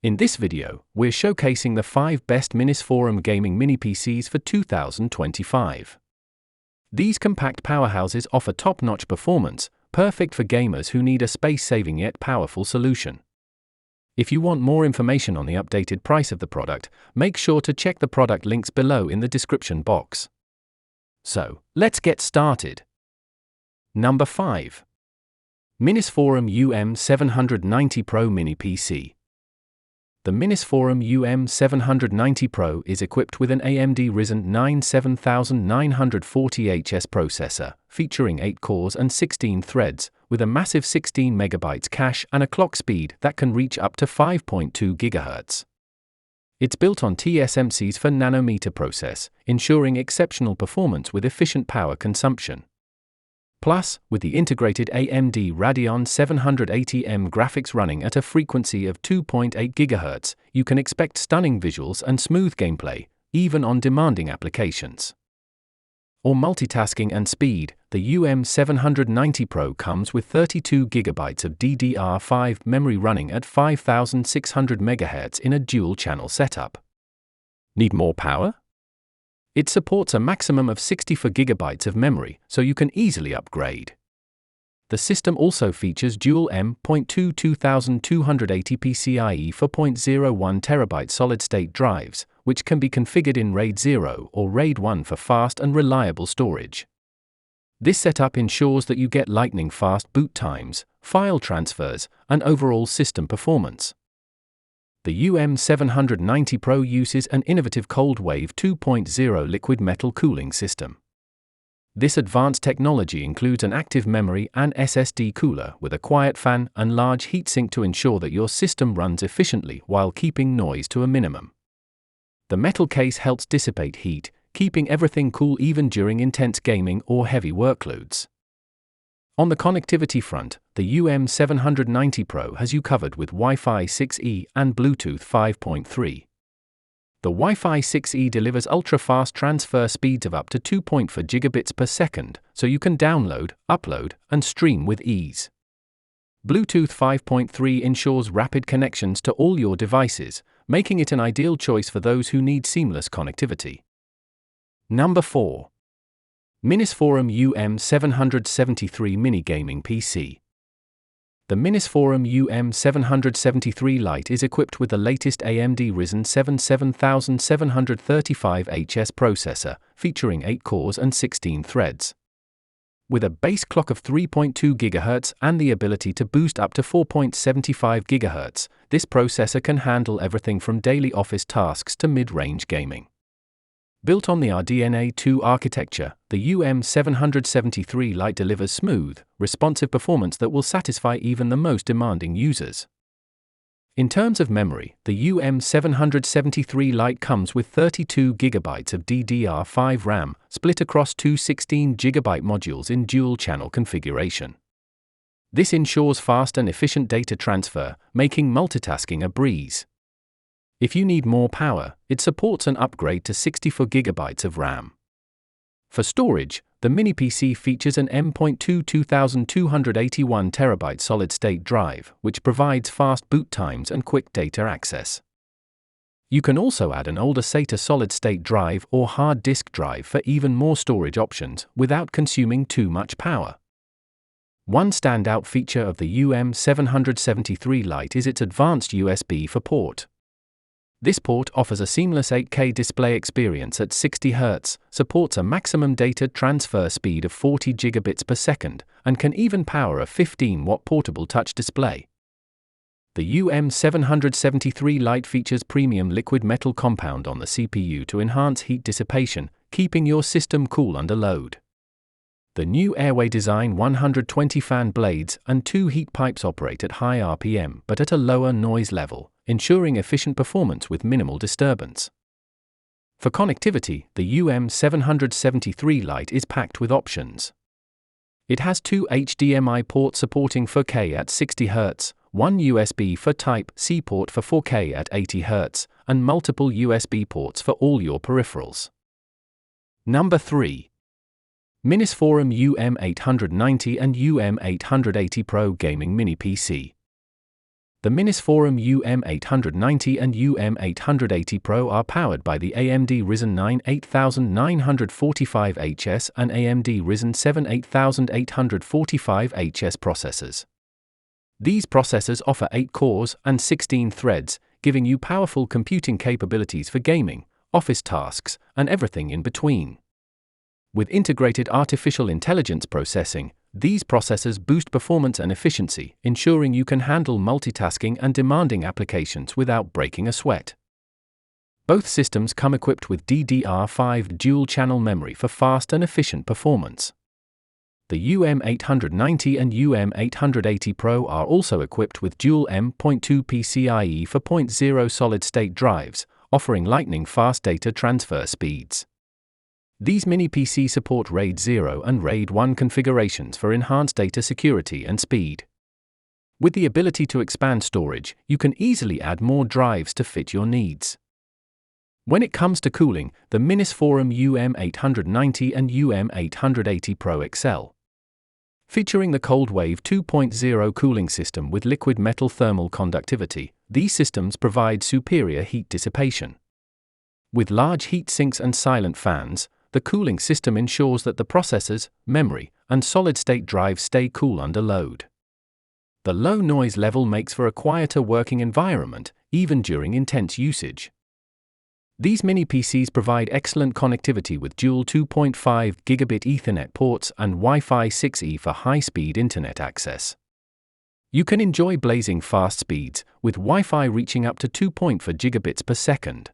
In this video, we're showcasing the 5 best MINISFORUM Gaming Mini PCs for 2025. These compact powerhouses offer top-notch performance, perfect for gamers who need a space-saving yet powerful solution. If you want more information on the updated price of the product, make sure to check the product links below in the description box. So, let's get started. Number 5. MINISFORUM UM790 Pro Mini PC. The MINISFORUM UM790 Pro is equipped with an AMD Ryzen 9 7940HS processor, featuring 8 cores and 16 threads, with a massive 16 MB cache and a clock speed that can reach up to 5.2 GHz. It's built on TSMC's 4 nanometer process, ensuring exceptional performance with efficient power consumption. Plus, with the integrated AMD Radeon 780M graphics running at a frequency of 2.8 GHz, you can expect stunning visuals and smooth gameplay, even on demanding applications. For multitasking and speed, the UM790 Pro comes with 32 GB of DDR5 memory running at 5600 MHz in a dual-channel setup. Need more power? It supports a maximum of 64 GB of memory, so you can easily upgrade. The system also features dual M.2 2280 PCIe 4.01 TB solid-state drives, which can be configured in RAID 0 or RAID 1 for fast and reliable storage. This setup ensures that you get lightning-fast boot times, file transfers, and overall system performance. The UM790 Pro uses an innovative Cold Wave 2.0 liquid metal cooling system. This advanced technology includes an active memory and SSD cooler with a quiet fan and large heatsink to ensure that your system runs efficiently while keeping noise to a minimum. The metal case helps dissipate heat, keeping everything cool even during intense gaming or heavy workloads. On the connectivity front, the UM790 Pro has you covered with Wi-Fi 6E and Bluetooth 5.3. The Wi-Fi 6E delivers ultra-fast transfer speeds of up to 2.4 gigabits per second, so you can download, upload, and stream with ease. Bluetooth 5.3 ensures rapid connections to all your devices, making it an ideal choice for those who need seamless connectivity. Number 4. MINISFORUM UM773 Mini Gaming PC. The MINISFORUM UM773 Lite is equipped with the latest AMD Ryzen 7 7735HS processor, featuring 8 cores and 16 threads. With a base clock of 3.2 GHz and the ability to boost up to 4.75 GHz, this processor can handle everything from daily office tasks to mid-range gaming. Built on the RDNA 2 architecture, the UM773 Lite delivers smooth, responsive performance that will satisfy even the most demanding users. In terms of memory, the UM773 Lite comes with 32 GB of DDR5 RAM, split across two 16 GB modules in dual-channel configuration. This ensures fast and efficient data transfer, making multitasking a breeze. If you need more power, it supports an upgrade to 64 GB of RAM. For storage, the Mini PC features an M.2 2281 TB solid-state drive, which provides fast boot times and quick data access. You can also add an older SATA solid-state drive or hard disk drive for even more storage options without consuming too much power. One standout feature of the UM773 Lite is its advanced USB 4 port. This port offers a seamless 8K display experience at 60 Hz, supports a maximum data transfer speed of 40 gigabits per second, and can even power a 15-watt portable touch display. The UM773 Lite features premium liquid metal compound on the CPU to enhance heat dissipation, keeping your system cool under load. The new Airway Design 120 fan blades and 2 heat pipes operate at high RPM but at a lower noise level, ensuring efficient performance with minimal disturbance. For connectivity, the UM773 Lite is packed with options. It has 2 HDMI ports supporting 4K at 60 Hz, 1 USB for Type-C port for 4K at 80 Hz, and multiple USB ports for all your peripherals. Number 3. MINISFORUM UM790 and UM780 Pro Gaming Mini PC. The MINISFORUM UM790 and UM780 Pro are powered by the AMD Ryzen 9 8945HS and AMD Ryzen 7 8845HS processors. These processors offer 8 cores and 16 threads, giving you powerful computing capabilities for gaming, office tasks, and everything in between. With integrated artificial intelligence processing, these processors boost performance and efficiency, ensuring you can handle multitasking and demanding applications without breaking a sweat. Both systems come equipped with DDR5 dual-channel memory for fast and efficient performance. The UM790 and UM780 Pro are also equipped with dual M.2 PCIe 4.0 solid-state drives, offering lightning-fast data transfer speeds. These mini PC support RAID 0 and RAID 1 configurations for enhanced data security and speed. With the ability to expand storage, you can easily add more drives to fit your needs. When it comes to cooling, the MINISFORUM UM790 and UM780 Pro excel. Featuring the Cold Wave 2.0 cooling system with liquid metal thermal conductivity, these systems provide superior heat dissipation. With large heat sinks and silent fans, the cooling system ensures that the processors, memory, and solid-state drives stay cool under load. The low noise level makes for a quieter working environment, even during intense usage. These mini PCs provide excellent connectivity with dual 2.5 gigabit Ethernet ports and Wi-Fi 6E for high-speed internet access. You can enjoy blazing fast speeds, with Wi-Fi reaching up to 2.4 gigabits per second.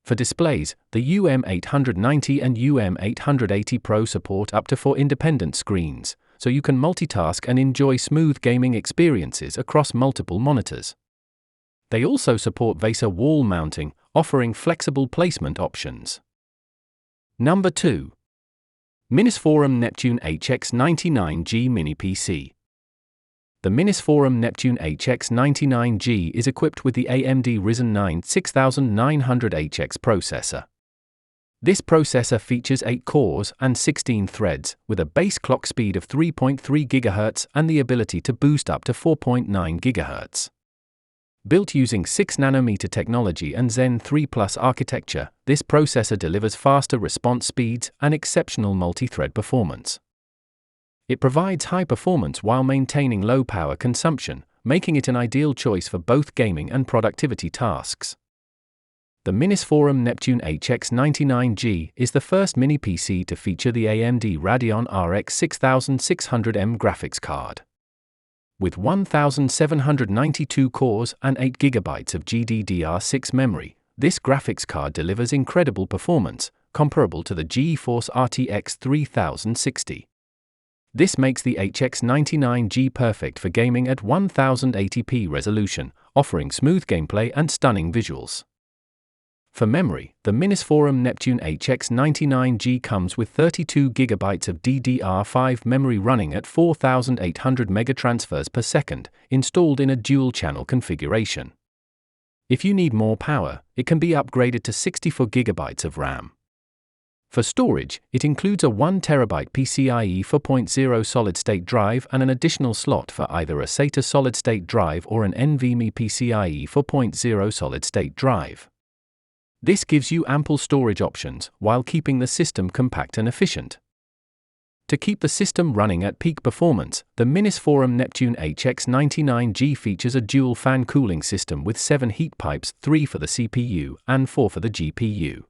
For displays, the UM790 and UM780 Pro support up to 4 independent screens, so you can multitask and enjoy smooth gaming experiences across multiple monitors. They also support VESA wall mounting, offering flexible placement options. Number 2. MINISFORUM Neptune HX99G Mini PC. The MINISFORUM Neptune HX99G is equipped with the AMD Ryzen 9 6900HX processor. This processor features 8 cores and 16 threads, with a base clock speed of 3.3 GHz and the ability to boost up to 4.9 GHz. Built using 6nm technology and Zen 3 Plus architecture, this processor delivers faster response speeds and exceptional multi-thread performance. It provides high performance while maintaining low power consumption, making it an ideal choice for both gaming and productivity tasks. The MINISFORUM Neptune HX99G is the first mini PC to feature the AMD Radeon RX 6600M graphics card. With 1,792 cores and 8 GB of GDDR6 memory, this graphics card delivers incredible performance, comparable to the GeForce RTX 3060. This makes the HX99G perfect for gaming at 1080p resolution, offering smooth gameplay and stunning visuals. For memory, the MINISFORUM Neptune HX99G comes with 32 GB of DDR5 memory running at 4,800 megatransfers per second, installed in a dual-channel configuration. If you need more power, it can be upgraded to 64 GB of RAM. For storage, it includes a 1TB PCIe 4.0 solid-state drive and an additional slot for either a SATA solid-state drive or an NVMe PCIe 4.0 solid-state drive. This gives you ample storage options while keeping the system compact and efficient. To keep the system running at peak performance, the MINISFORUM Neptune HX99G features a dual-fan cooling system with 7 heat pipes, 3 for the CPU and 4 for the GPU.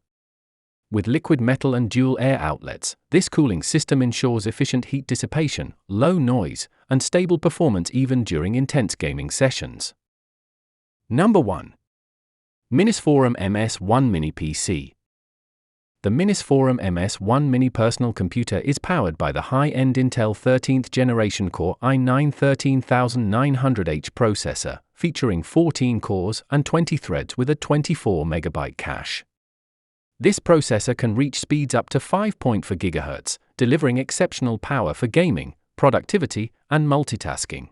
With liquid metal and dual air outlets, this cooling system ensures efficient heat dissipation, low noise, and stable performance even during intense gaming sessions. Number 1. MINISFORUM MS1 Mini PC. The MINISFORUM MS1 Mini personal computer is powered by the high-end Intel 13th generation Core i9-13900H processor, featuring 14 cores and 20 threads with a 24 MB cache. This processor can reach speeds up to 5.4 GHz, delivering exceptional power for gaming, productivity, and multitasking.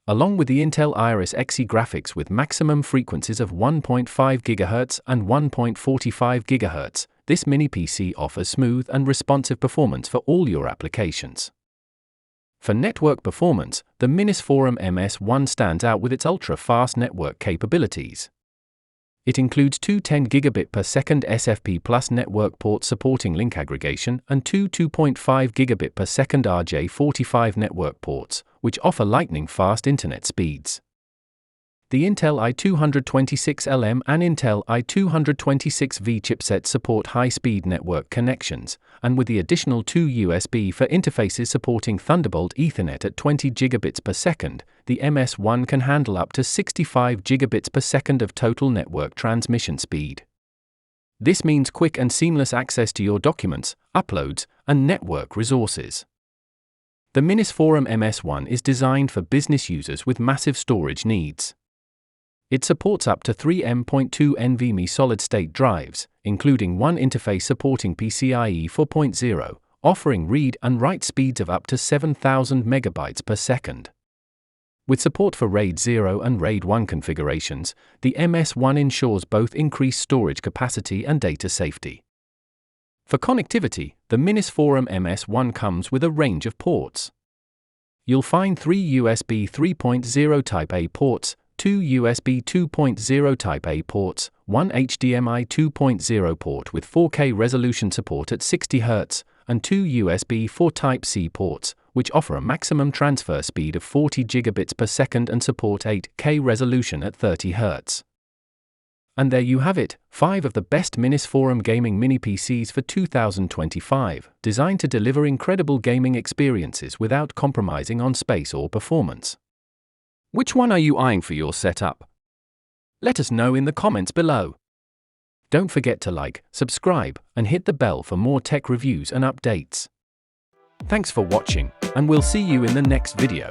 Along with the Intel Iris Xe graphics with maximum frequencies of 1.5 GHz and 1.45 GHz, this mini PC offers smooth and responsive performance for all your applications. For network performance, the MINISFORUM MS1 stands out with its ultra-fast network capabilities. It includes two 10 gigabit per second SFP plus network ports supporting link aggregation and two 2.5 gigabit per second RJ45 network ports, which offer lightning-fast internet speeds. The Intel i226LM and Intel i226V chipsets support high-speed network connections, and with the additional two USB for interfaces supporting Thunderbolt Ethernet at 20 gigabits per second, the MS1 can handle up to 65 gigabits per second of total network transmission speed. This means quick and seamless access to your documents, uploads, and network resources. The MINISFORUM MS1 is designed for business users with massive storage needs. It supports up to 3 M.2 NVMe solid-state drives, including one interface supporting PCIe 4.0, offering read and write speeds of up to 7,000 megabytes per second. With support for RAID 0 and RAID 1 configurations, the MS1 ensures both increased storage capacity and data safety. For connectivity, the MINISFORUM MS1 comes with a range of ports. You'll find 3 USB 3.0 Type-A ports, 2 USB 2.0 Type-A ports, one HDMI 2.0 port with 4K resolution support at 60 Hz, and two USB 4 Type-C ports, which offer a maximum transfer speed of 40 gigabits per second and support 8K resolution at 30 Hz. And there you have it, 5 of the best MINISFORUM Gaming Mini PCs for 2025, designed to deliver incredible gaming experiences without compromising on space or performance. Which one are you eyeing for your setup? Let us know in the comments below. Don't forget to like, subscribe, and hit the bell for more tech reviews and updates. Thanks for watching, and we'll see you in the next video.